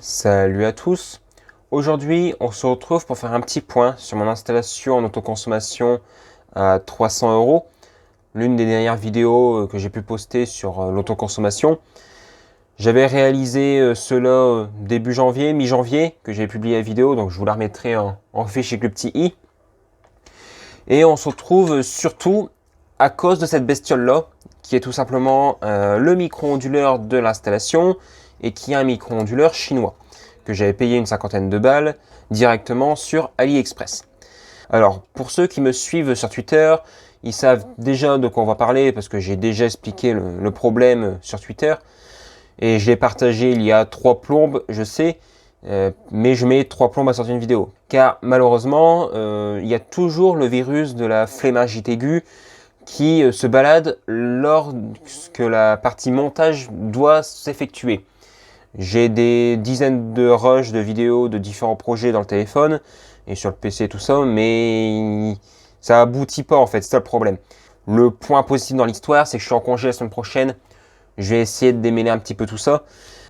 Salut à tous. Aujourd'hui, on se retrouve pour faire un petit point sur mon installation en autoconsommation à 300 euros. L'une des dernières vidéos que j'ai pu poster sur l'autoconsommation. J'avais réalisé cela début janvier, mi-janvier, que j'ai publié la vidéo, donc je vous la remettrai en fiche avec le petit i. Et on se retrouve surtout à cause de cette bestiole-là, qui est tout simplement le micro-onduleur de l'installation et qui est un micro-onduleur chinois que j'avais payé une cinquantaine de balles directement sur AliExpress. Alors, pour ceux qui me suivent sur Twitter, ils savent déjà de quoi on va parler parce que j'ai déjà expliqué le problème sur Twitter et je l'ai partagé il y a 3 plombes, je sais, mais je mets 3 plombes à sortir une vidéo. Car malheureusement, il y a toujours le virus de la flémingite aiguë qui se balade lorsque la partie montage doit s'effectuer. J'ai des dizaines de rushs de vidéos de différents projets dans le téléphone et sur le PC tout ça, mais ça aboutit pas en fait, c'est ça le problème. Le point positif dans l'histoire, c'est que je suis en congé la semaine prochaine. Je vais essayer de démêler un petit peu tout ça.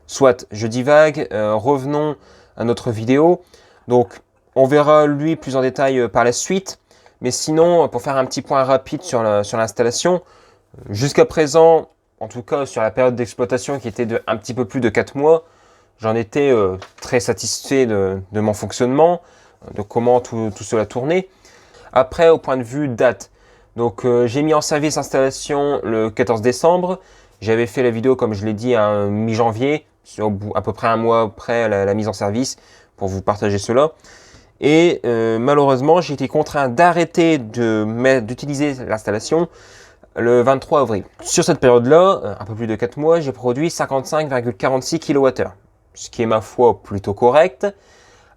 Soit, je divague, revenons à notre vidéo. Donc, on verra lui plus en détail par la suite. Mais sinon, pour faire un petit point rapide sur l'installation, jusqu'à présent, en tout cas sur la période d'exploitation qui était de un petit peu plus de 4 mois, j'en étais très satisfait de mon fonctionnement, de comment tout cela tournait. Après, au point de vue date, donc j'ai mis en service l'installation le 14 décembre. J'avais fait la vidéo, comme je l'ai dit, à mi-janvier, à peu près un mois après la mise en service, pour vous partager cela. Et malheureusement, j'ai été contraint d'arrêter d'utiliser l'installation le 23 avril. Sur cette période-là, un peu plus de 4 mois, j'ai produit 55,46 kWh, ce qui est ma foi plutôt correct.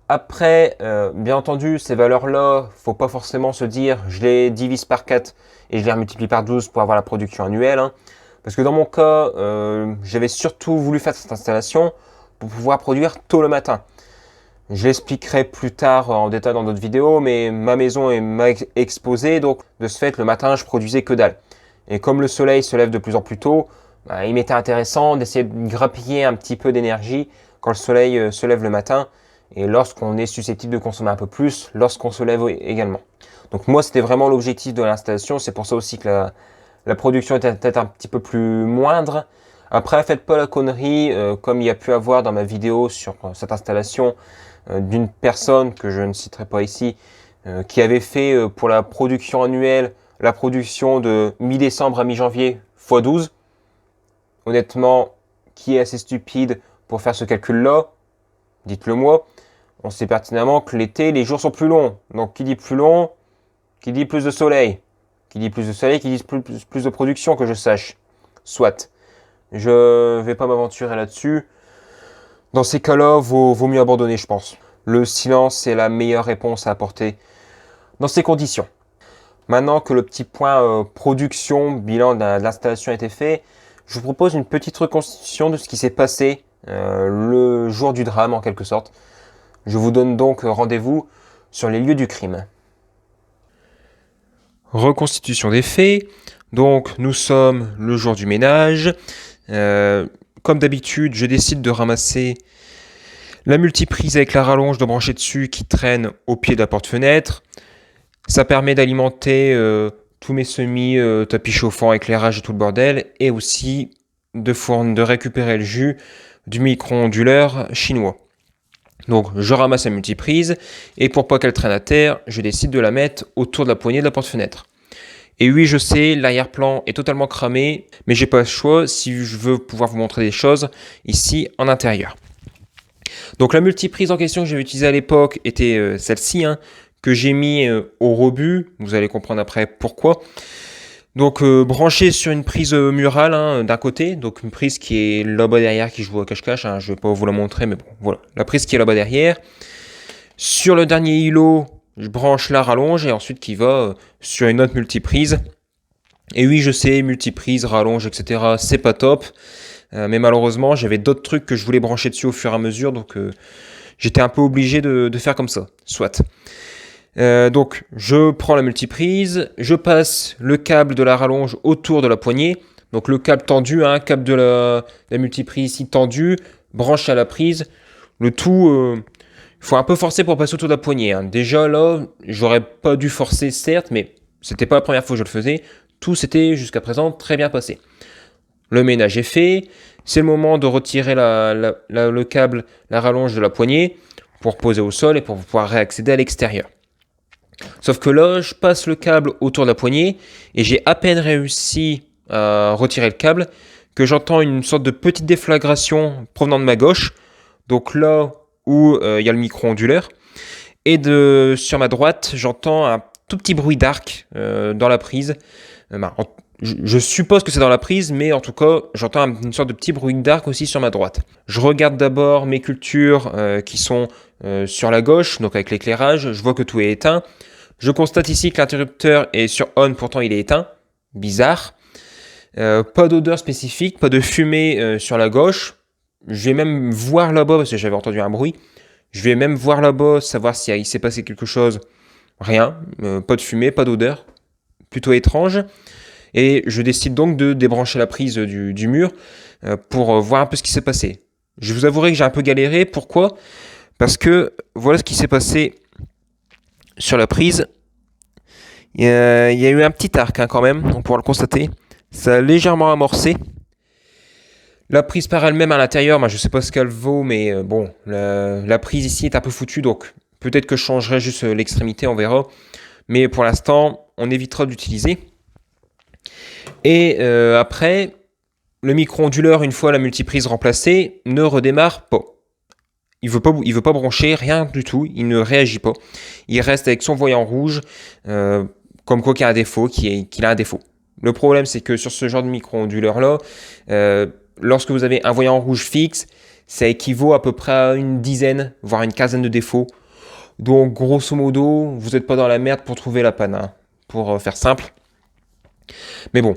Après, bien entendu, ces valeurs-là, faut pas forcément se dire je les divise par 4 et je les multiplie par 12 pour avoir la production annuelle. Parce que dans mon cas, j'avais surtout voulu faire cette installation pour pouvoir produire tôt le matin. Je l'expliquerai plus tard en détail dans d'autres vidéos, mais ma maison est exposée, donc de ce fait, le matin, je produisais que dalle. Et comme le soleil se lève de plus en plus tôt, il m'était intéressant d'essayer de grappiller un petit peu d'énergie quand le soleil se lève le matin et lorsqu'on est susceptible de consommer un peu plus, lorsqu'on se lève également. Donc moi, c'était vraiment l'objectif de l'installation. C'est pour ça aussi que la production était peut-être un petit peu plus moindre. Après, faites pas la connerie, comme il y a pu avoir dans ma vidéo sur cette installation d'une personne que je ne citerai pas ici, qui avait fait pour la production annuelle la production de mi-décembre à mi-janvier x 12. Honnêtement, qui est assez stupide pour faire ce calcul-là? Dites-le moi. On sait pertinemment que l'été, les jours sont plus longs. Donc, qui dit plus long, qui dit plus de soleil. Qui dit plus de soleil, qui dit plus de production, que je sache. Soit. Je vais pas m'aventurer là-dessus. Dans ces cas-là, vaut mieux abandonner, je pense. Le silence est la meilleure réponse à apporter dans ces conditions. Maintenant que le petit point production, bilan de l'installation a été fait, je vous propose une petite reconstitution de ce qui s'est passé le jour du drame en quelque sorte. Je vous donne donc rendez-vous sur les lieux du crime. Reconstitution des faits. Donc nous sommes le jour du ménage. Comme d'habitude, je décide de ramasser la multiprise avec la rallonge de brancher dessus qui traîne au pied de la porte-fenêtre. Ça permet d'alimenter tous mes semis, tapis chauffant, éclairage et tout le bordel, et aussi de récupérer le jus du micro-onduleur chinois. Donc je ramasse la multiprise, et pour pas qu'elle traîne à terre, je décide de la mettre autour de la poignée de la porte-fenêtre. Et oui, je sais, l'arrière-plan est totalement cramé, mais j'ai pas le choix si je veux pouvoir vous montrer des choses ici en intérieur. Donc la multiprise en question que j'avais utilisée à l'époque était celle-ci, que j'ai mis au rebut, vous allez comprendre après pourquoi. Donc branché sur une prise murale d'un côté, donc une prise qui est là-bas derrière, qui joue à cache-cache, je ne vais pas vous la montrer, mais bon, voilà, la prise qui est là-bas derrière. Sur le dernier îlot, je branche la rallonge et ensuite qui va sur une autre multiprise. Et oui, je sais, multiprise, rallonge, etc., c'est pas top. Mais malheureusement, j'avais d'autres trucs que je voulais brancher dessus au fur et à mesure, donc j'étais un peu obligé de faire comme ça, soit. Donc je prends la multiprise, je passe le câble de la rallonge autour de la poignée, donc le câble tendu, câble de la multiprise ici tendu, branché à la prise, Le tout, il faut un peu forcer pour passer autour de la poignée, hein. Déjà là, j'aurais pas dû forcer certes, mais c'était pas la première fois que je le faisais. Tout s'était jusqu'à présent très bien passé. Le ménage est fait, c'est le moment de retirer le câble, la rallonge de la poignée pour poser au sol et pour pouvoir réaccéder à l'extérieur. Sauf que là, je passe le câble autour de la poignée et j'ai à peine réussi à retirer le câble que j'entends une sorte de petite déflagration provenant de ma gauche. Donc là où il y a le micro-onduleur. Et sur ma droite, j'entends un tout petit bruit d'arc dans la prise. Je suppose que c'est dans la prise, mais en tout cas, j'entends une sorte de petit bruit d'arc aussi sur ma droite. Je regarde d'abord mes cultures qui sont sur la gauche, donc avec l'éclairage. Je vois que tout est éteint. Je constate ici que l'interrupteur est sur on, pourtant il est éteint. Bizarre. Pas d'odeur spécifique, pas de fumée sur la gauche. Je vais même voir là-bas, parce que j'avais entendu un bruit. Je vais même voir là-bas, savoir s'il s'est passé quelque chose. Rien. Pas de fumée, pas d'odeur. Plutôt étrange. Et je décide donc de débrancher la prise du mur pour voir un peu ce qui s'est passé. Je vous avouerai que j'ai un peu galéré. Pourquoi ? Parce que voilà ce qui s'est passé sur la prise. Il y a eu un petit arc quand même, on pourra le constater. Ça a légèrement amorcé. La prise par elle-même à l'intérieur, je ne sais pas ce qu'elle vaut, mais bon, la prise ici est un peu foutue, donc peut-être que je changerai juste l'extrémité, on verra. Mais pour l'instant, on évitera d'utiliser. Et après, le micro-onduleur, une fois la multiprise remplacée, ne redémarre pas. Il veut pas brancher, rien du tout, il ne réagit pas. Il reste avec son voyant rouge, comme quoi qu'il a un défaut, qu'il a un défaut. Le problème, c'est que sur ce genre de micro-onduleur-là, lorsque vous avez un voyant rouge fixe, ça équivaut à peu près à une dizaine, voire une quinzaine de défauts. Donc, grosso modo, vous n'êtes pas dans la merde pour trouver la panne, hein, pour faire simple. Mais bon,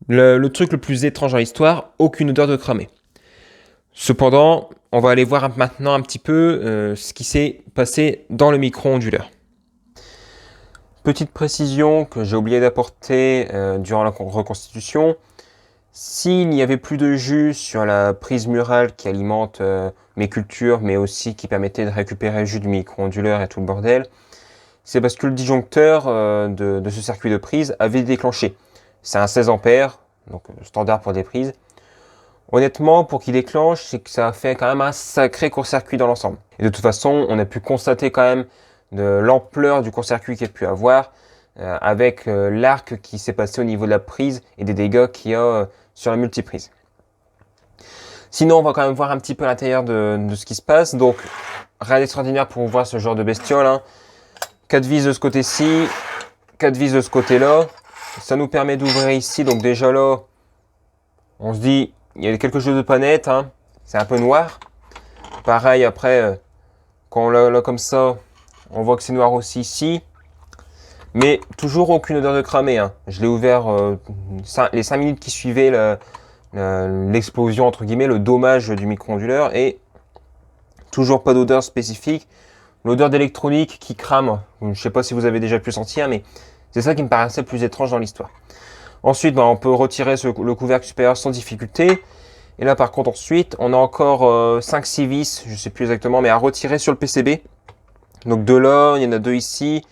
le truc le plus étrange dans l'histoire, aucune odeur de cramé. Cependant, on va aller voir maintenant un petit peu ce qui s'est passé dans le micro-onduleur. Petite précision que j'ai oublié d'apporter durant la reconstitution. S'il n'y avait plus de jus sur la prise murale qui alimente mes cultures, mais aussi qui permettait de récupérer le jus du micro-onduleur et tout le bordel, c'est parce que le disjoncteur de ce circuit de prise avait déclenché. C'est un 16 ampères, donc standard pour des prises. Honnêtement, pour qu'il déclenche, c'est que ça a fait quand même un sacré court-circuit dans l'ensemble. Et de toute façon, on a pu constater quand même de l'ampleur du court-circuit qu'il y a pu avoir avec l'arc qui s'est passé au niveau de la prise et des dégâts qu'il y a sur la multiprise. Sinon, on va quand même voir un petit peu à l'intérieur de ce qui se passe. Donc, rien d'extraordinaire pour voir ce genre de bestiole, hein. 4 vis de ce côté-ci, 4 vis de ce côté-là. Ça nous permet d'ouvrir ici. Donc déjà là, on se dit, il y a quelque chose de pas net, hein. C'est un peu noir. Pareil, après, quand on l'a comme ça, on voit que c'est noir aussi ici. Mais toujours aucune odeur de cramé, hein. Je l'ai ouvert les 5 minutes qui suivaient l'explosion, entre guillemets, le dommage du micro-onduleur. Et toujours pas d'odeur spécifique. L'odeur d'électronique qui crame, je ne sais pas si vous avez déjà pu sentir, mais c'est ça qui me paraissait le plus étrange dans l'histoire. Ensuite, on peut retirer le couvercle supérieur sans difficulté. Et là, par contre, ensuite, on a encore 5-6 vis, je ne sais plus exactement, mais à retirer sur le PCB. Donc deux là, il y en a 2 ici.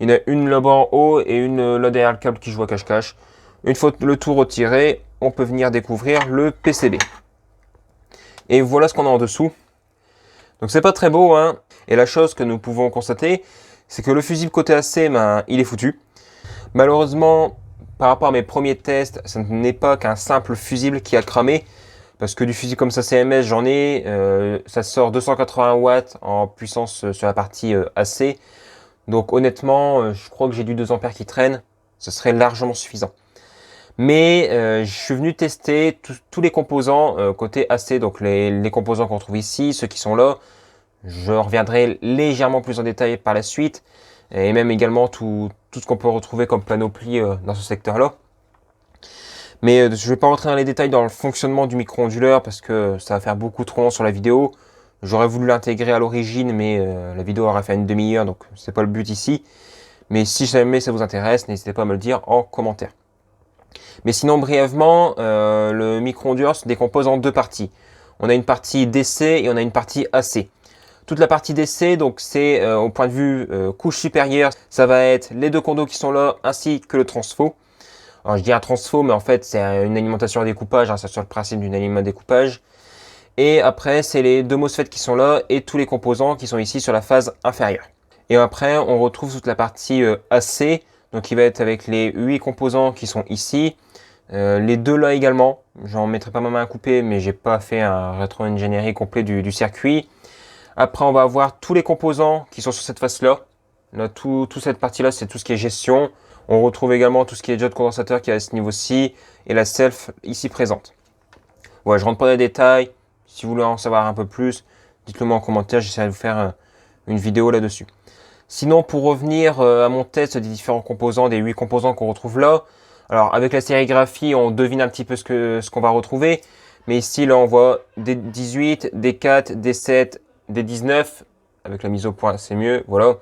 Il y en a une là-bas en haut et une là derrière le câble qui joue à cache-cache. Une fois le tout retiré, on peut venir découvrir le PCB. Et voilà ce qu'on a en dessous. Donc c'est pas très beau, hein. Et la chose que nous pouvons constater, c'est que le fusible côté AC, il est foutu. Malheureusement, par rapport à mes premiers tests, ce n'est pas qu'un simple fusible qui a cramé. Parce que du fusible comme ça CMS, j'en ai. Ça sort 280 watts en puissance sur la partie AC. Donc honnêtement, je crois que j'ai du 2 ampères qui traîne. Ce serait largement suffisant. Mais je suis venu tester tous les composants côté AC. Donc les composants qu'on trouve ici, ceux qui sont là. Je reviendrai légèrement plus en détail par la suite. Et même également tout ce qu'on peut retrouver comme panoplie dans ce secteur-là. Mais je ne vais pas rentrer dans les détails dans le fonctionnement du micro-onduleur parce que ça va faire beaucoup trop long sur la vidéo. J'aurais voulu l'intégrer à l'origine, mais la vidéo aurait fait une demi-heure, donc c'est pas le but ici. Mais si jamais ça vous intéresse, n'hésitez pas à me le dire en commentaire. Mais sinon, brièvement, le micro-onduleur se décompose en 2 parties. on a une partie DC et on a une partie AC. Toute la partie DC, donc c'est au point de vue couche supérieure, ça va être les deux condos qui sont là, ainsi que le transfo. Alors je dis un transfo, mais en fait c'est une alimentation à découpage, hein, c'est sur le principe d'une alimentation à découpage. Et après c'est les deux MOSFET qui sont là et tous les composants qui sont ici sur la phase inférieure. Et après on retrouve toute la partie AC, donc qui va être avec les 8 composants qui sont ici. Les deux là également, j'en mettrai pas ma main à couper, mais j'ai pas fait un rétro-ingénierie complet du circuit. Après, on va avoir tous les composants qui sont sur cette face-là. Là, toute cette partie-là, c'est tout ce qui est gestion. On retrouve également tout ce qui est diode condensateur qui est à ce niveau-ci et la self ici présente. Ouais, je rentre pas dans les détails. Si vous voulez en savoir un peu plus, dites-le moi en commentaire. J'essaierai de vous faire une vidéo là-dessus. Sinon, pour revenir à mon test des différents composants, des 8 composants qu'on retrouve là. Alors, avec la sérigraphie, on devine un petit peu ce qu'on va retrouver. Mais ici, là, on voit des 18, des 4, des 7, des 19, avec la mise au point c'est mieux, voilà.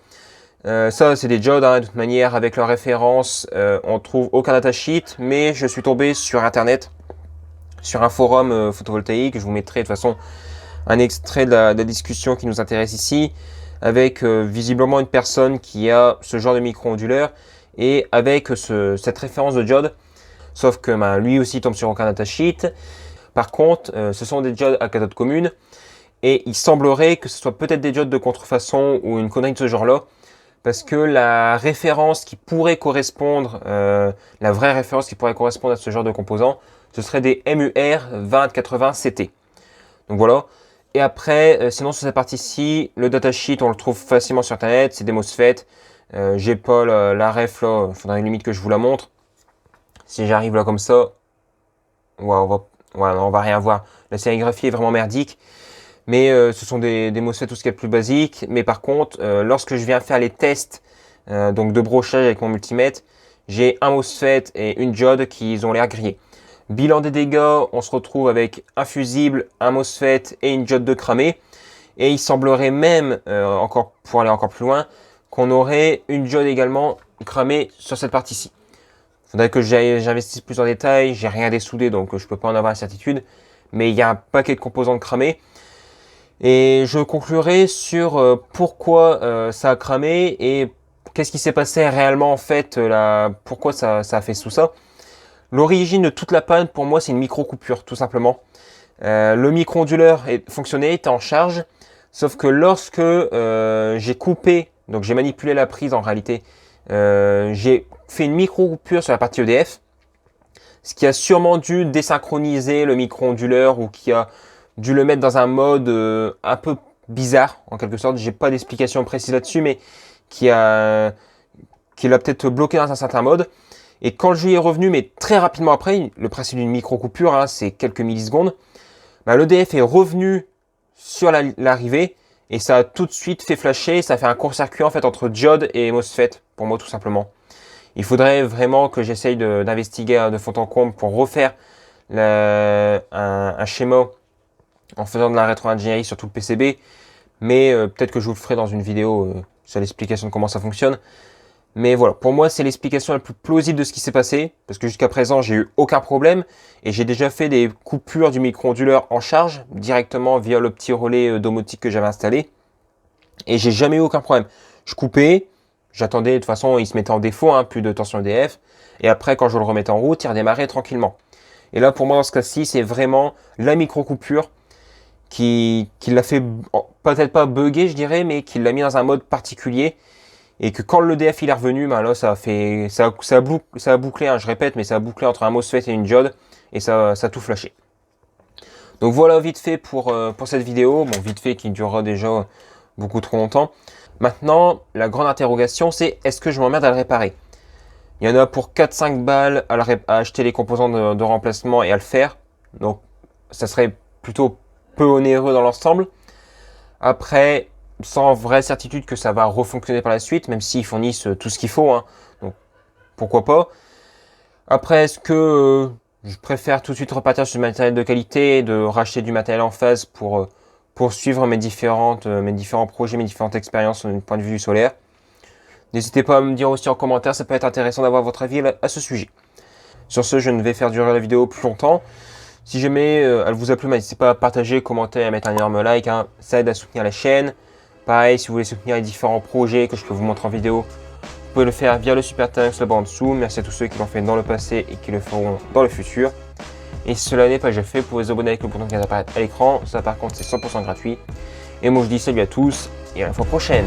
Ça c'est des diodes, hein, de toute manière avec leur référence, on trouve aucun datasheet, mais je suis tombé sur internet, sur un forum photovoltaïque, je vous mettrai de toute façon un extrait de la discussion qui nous intéresse ici, avec visiblement une personne qui a ce genre de micro-onduleur, et avec cette référence de diode, sauf que lui aussi tombe sur aucun datasheet. Par contre, ce sont des diodes à cathode commune, et il semblerait que ce soit peut-être des diodes de contrefaçon ou une connerie de ce genre-là, parce que la référence qui pourrait correspondre, la vraie référence qui pourrait correspondre à ce genre de composants, ce serait des MUR 2080CT. Donc voilà. Et après, sinon sur cette partie-ci, le datasheet, on le trouve facilement sur Internet, c'est des MOSFET. J'ai pas la ref là, il faudrait limite que je vous la montre. Si j'arrive là comme ça, ouais, on va rien voir. La sérigraphie est vraiment merdique. Mais ce sont des MOSFET tout ce qui est plus basique. Mais par contre, lorsque je viens faire les tests donc de brochage avec mon multimètre, j'ai un MOSFET et une diode qui ont l'air grillés. Bilan des dégâts, on se retrouve avec un fusible, un MOSFET et une diode de cramée. Et il semblerait même, pour aller encore plus loin, qu'on aurait une diode également cramée sur cette partie-ci. Il faudrait que j'investisse plus en détail. J'ai rien dessoudé, donc je ne peux pas en avoir la certitude. Mais il y a un paquet de composants cramés. Et je conclurai sur pourquoi ça a cramé et qu'est-ce qui s'est passé réellement en fait, pourquoi ça a fait tout ça. L'origine de toute la panne pour moi c'est une micro-coupure tout simplement. Le micro-onduleur fonctionnait, était en charge, sauf que lorsque j'ai coupé, donc j'ai manipulé la prise en réalité, j'ai fait une micro-coupure sur la partie EDF, ce qui a sûrement dû désynchroniser le micro-onduleur ou qui a dû le mettre dans un mode un peu bizarre, en quelque sorte. J'ai pas d'explication précise là-dessus, mais qui l'a peut-être bloqué dans un certain mode. Et quand je lui ai revenu, mais très rapidement après, le principe d'une micro-coupure, hein, c'est quelques millisecondes, l'EDF est revenu sur l'arrivée et ça a tout de suite fait flasher. Ça a fait un court-circuit en fait entre diode et MOSFET, pour moi tout simplement. Il faudrait vraiment que j'essaye d'investiguer de fond en comble pour refaire un schéma en faisant de la rétro-ingénierie sur tout le PCB, mais peut-être que je vous le ferai dans une vidéo sur l'explication de comment ça fonctionne. Mais voilà, pour moi c'est l'explication la plus plausible de ce qui s'est passé, parce que jusqu'à présent j'ai eu aucun problème, et j'ai déjà fait des coupures du micro-onduleur en charge, directement via le petit relais domotique que j'avais installé, et j'ai jamais eu aucun problème. Je coupais, j'attendais, de toute façon il se mettait en défaut, hein, plus de tension EDF, et après quand je le remettais en route, il redémarrait tranquillement. Et là pour moi dans ce cas-ci, c'est vraiment la micro-coupure qui l'a fait, peut-être pas bugger je dirais, mais qui l'a mis dans un mode particulier, et que quand l'EDF il est revenu, là ça a bouclé, hein, je répète, mais ça a bouclé entre un MOSFET et une diode, et ça a tout flashé. Donc voilà vite fait pour cette vidéo, bon vite fait qui durera déjà beaucoup trop longtemps. Maintenant, la grande interrogation c'est est-ce que je m'emmerde à le réparer? Il y en a pour 4-5 balles à acheter les composants de remplacement et à le faire, donc ça serait plutôt peu onéreux dans l'ensemble. Après, sans vraie certitude que ça va refonctionner par la suite, même s'ils fournissent tout ce qu'il faut, hein. Donc pourquoi pas. Après, est-ce que je préfère tout de suite repartir sur du matériel de qualité et de racheter du matériel en phase pour poursuivre mes différents projets, mes différentes expériences du point de vue du solaire? N'hésitez pas à me dire aussi en commentaire, ça peut être intéressant d'avoir votre avis à ce sujet. Sur ce, je ne vais faire durer la vidéo plus longtemps. Si jamais elle vous a plu, n'hésitez pas à partager, commenter, à mettre un énorme like, hein. Ça aide à soutenir la chaîne. Pareil, si vous voulez soutenir les différents projets que je peux vous montrer en vidéo, vous pouvez le faire via le Super Thanks là-bas en dessous. Merci à tous ceux qui l'ont fait dans le passé et qui le feront dans le futur. Et si cela n'est pas déjà fait, vous pouvez vous abonner avec le bouton qui vient d'apparaître à l'écran. Ça par contre c'est 100% gratuit. Et moi je dis salut à tous et à la fois prochaine.